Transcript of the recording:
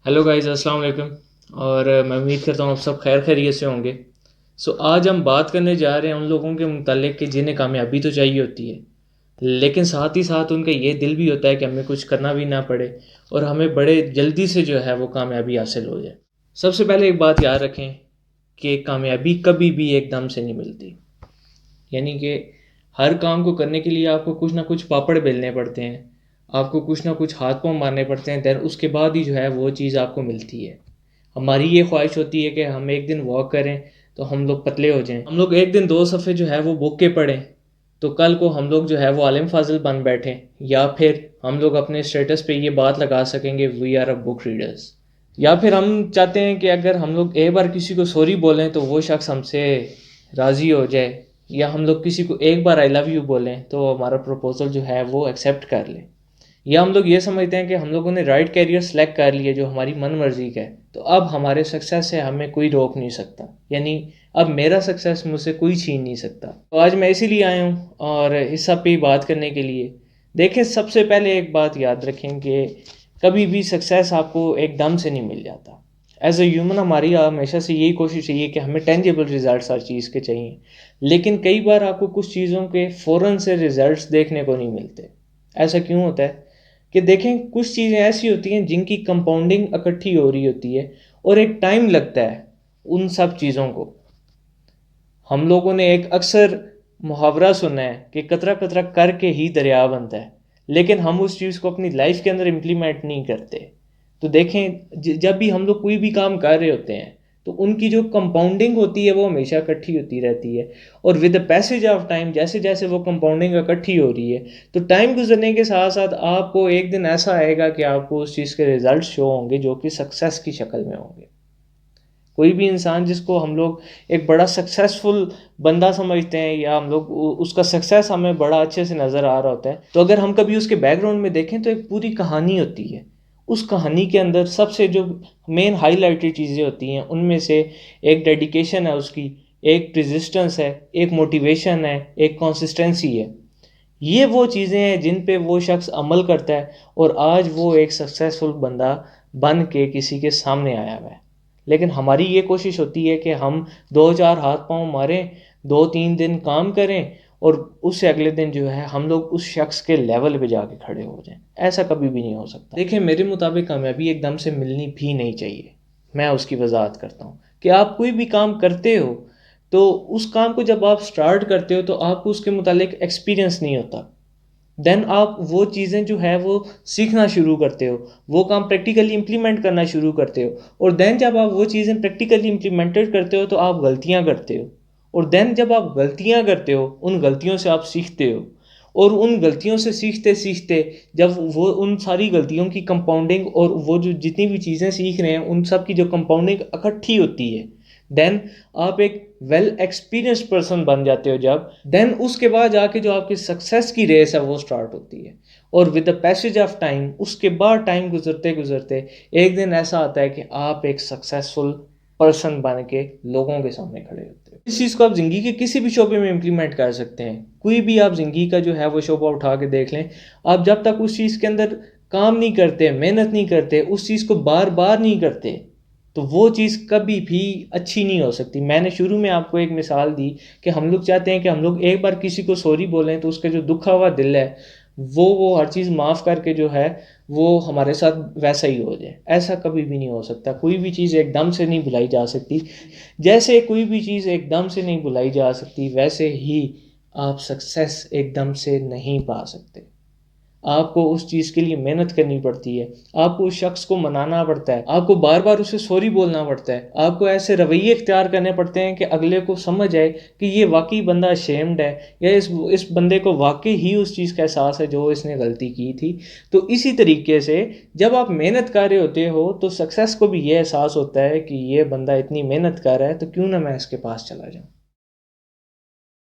Hello guys, अस्सलाम वालेकुम। और मैं उम्मीद करता हूँ आप सब खैर खैरियत से होंगे। आज हम बात करने जा रहे हैं उन लोगों के मुतालिक कि जिन्हें कामयाबी तो चाहिए होती है, लेकिन साथ ही साथ उनका ये दिल भी होता है कि हमें कुछ करना भी ना पड़े और हमें बड़े जल्दी से जो है वो कामयाबी हासिल हो जाए। सबसे पहले एक बात याद रखें कि कामयाबी कभी भी एकदम से नहीं मिलती। यानी कि हर काम को करने के लिए आपको कुछ ना कुछ पापड़ बेलने पड़ते हैं, आपको कुछ ना कुछ हाथ पांव मारने पड़ते हैं, देन उसके बाद ही जो है वो चीज़ आपको मिलती है। हमारी ये ख्वाहिश होती है कि हम एक दिन वॉक करें तो हम लोग पतले हो जाएं, हम लोग एक दिन 2 सफ़े जो है वो बुक के पढ़ें तो कल को हम लोग जो है वो आलिम फाजिल बन बैठें, या फिर हम लोग अपने स्टेटस पे ये बात लगा सकेंगे we are a book readers. या फिर हम चाहते हैं कि अगर हम लोग एक बार किसी को सॉरी बोलें तो वो शख्स हमसे राज़ी हो जाए, या हम लोग किसी को एक बार आई लव यू बोलें तो हमारा प्रपोज़ल जो है वो एक्सेप्ट कर ले। या हम लोग ये समझते हैं कि हम लोगों ने राइट कैरियर सेलेक्ट कर लिया जो हमारी मन मर्जी का है, तो अब हमारे सक्सेस से हमें कोई रोक नहीं सकता, यानी अब मेरा सक्सेस मुझसे कोई छीन नहीं सकता। तो आज मैं इसीलिए आया हूँ और इस सब पे बात करने के लिए। देखें, सबसे पहले एक बात याद रखें कि कभी भी सक्सेस आपको एकदम से नहीं मिल जाता। एज ए ह्यूमन हमारी हमेशा से यही कोशिश रही है कि हमें टेंजिबल रिजल्ट्स हर चीज़ के चाहिए, लेकिन कई बार आपको कुछ चीज़ों के फ़ौरन से रिजल्ट्स देखने को नहीं मिलते। ऐसा क्यों होता है कि देखें, कुछ चीज़ें ऐसी होती हैं जिनकी कंपाउंडिंग इकट्ठी हो रही होती है और एक टाइम लगता है उन सब चीज़ों को। हम लोगों ने एक अक्सर मुहावरा सुना है कि कतरा कतरा करके ही दरिया बनता है, लेकिन हम उस चीज़ को अपनी लाइफ के अंदर इम्प्लीमेंट नहीं करते। तो देखें, जब भी हम लोग कोई भी काम कर रहे होते हैं तो उनकी जो कंपाउंडिंग होती है वो हमेशा इकट्ठी होती रहती है, और with the passage of time जैसे जैसे वो कंपाउंडिंग इकट्ठी हो रही है तो टाइम गुजरने के साथ साथ आपको एक दिन ऐसा आएगा कि आपको उस चीज़ के रिजल्ट शो होंगे जो कि सक्सेस की शक्ल में होंगे। कोई भी इंसान जिसको हम लोग एक बड़ा सक्सेसफुल बंदा समझते हैं, या हम लोग उसका सक्सेस हमें बड़ा अच्छे से नज़र आ रहा होता है, तो अगर हम कभी उसके बैकग्राउंड में देखें तो एक पूरी कहानी होती है। उस कहानी के अंदर सबसे जो मेन हाईलाइटेड चीज़ें होती हैं उनमें से एक डेडिकेशन है उसकी, एक रेजिस्टेंस है, एक मोटिवेशन है, एक कंसिस्टेंसी है। ये वो चीज़ें हैं जिन पे वो शख्स अमल करता है और आज वो एक सक्सेसफुल बंदा बन के किसी के सामने आया हुआ है। लेकिन हमारी ये कोशिश होती है कि हम दो चार हाथ पांव मारें, 2-3 दिन काम करें और उससे अगले दिन जो है हम लोग उस शख्स के लेवल पे जाके खड़े हो जाएं। ऐसा कभी भी नहीं हो सकता। देखिए, मेरे मुताबिक कामयाबी एकदम से मिलनी भी नहीं चाहिए। मैं उसकी वजाहत करता हूँ कि आप कोई भी काम करते हो तो उस काम को जब आप स्टार्ट करते हो तो आपको उसके मुतालिक एक्सपीरियंस नहीं होता। देन आप वो चीज़ें जो है वो सीखना शुरू करते हो, वो काम प्रैक्टिकली इम्प्लीमेंट करना शुरू करते हो, और देन जब आप वो चीज़ें प्रैक्टिकली इम्प्लीमेंटेड करते हो तो आप गलतियाँ करते हो, और देन जब आप गलतियाँ करते हो उन गलतियों से आप सीखते हो, और उन गलतियों से सीखते सीखते जब वो उन सारी गलतियों की कंपाउंडिंग और वो जो जितनी भी चीज़ें सीख रहे हैं उन सब की जो कंपाउंडिंग इकट्ठी होती है, देन आप एक वेल एक्सपीरियंस पर्सन बन जाते हो। जब देन उसके बाद जाके जो आपकी सक्सेस की रेस है वो स्टार्ट होती है, और with the passage of time उसके बाद टाइम गुजरते गुजरते एक दिन ऐसा आता है कि आप एक सक्सेसफुल पर्सन बन के लोगों के सामने खड़े होते हो। इस चीज़ को आप ज़िंदगी के किसी भी शोबे में इम्प्लीमेंट कर सकते हैं। कोई भी आप ज़िंदगी का जो है वो शोबा उठा के देख लें, आप जब तक उस चीज़ के अंदर काम नहीं करते, मेहनत नहीं करते, उस चीज़ को बार बार नहीं करते, तो वो चीज़ कभी भी अच्छी नहीं हो सकती। मैंने शुरू में आपको एक मिसाल दी कि हम लोग चाहते हैं कि हम लोग एक बार किसी को सॉरी बोलें तो उसका जो दुखा हुआ दिल है वो हर चीज़ माफ़ करके जो है वो हमारे साथ वैसा ही हो जाए। ऐसा कभी भी नहीं हो सकता। कोई भी चीज़ एकदम से नहीं भुलाई जा सकती। जैसे कोई भी चीज़ एकदम से नहीं भुलाई जा सकती, वैसे ही आप सक्सेस एकदम से नहीं पा सकते। आपको उस चीज़ के लिए मेहनत करनी पड़ती है, आपको उस शख्स को मनाना पड़ता है, आपको बार बार उसे सॉरी बोलना पड़ता है, आपको ऐसे रवैये इख्तियार करने पड़ते हैं कि अगले को समझ आए कि ये वाकई बंदा अशेम्ड है, या इस बंदे को वाकई ही उस चीज़ का एहसास है जो इसने गलती की थी। तो इसी तरीके से जब आप मेहनत कर रहे होते हो तो सक्सेस को भी ये एहसास होता है कि ये बंदा इतनी मेहनत कर रहा है तो क्यों ना मैं इसके पास चला जाऊँ।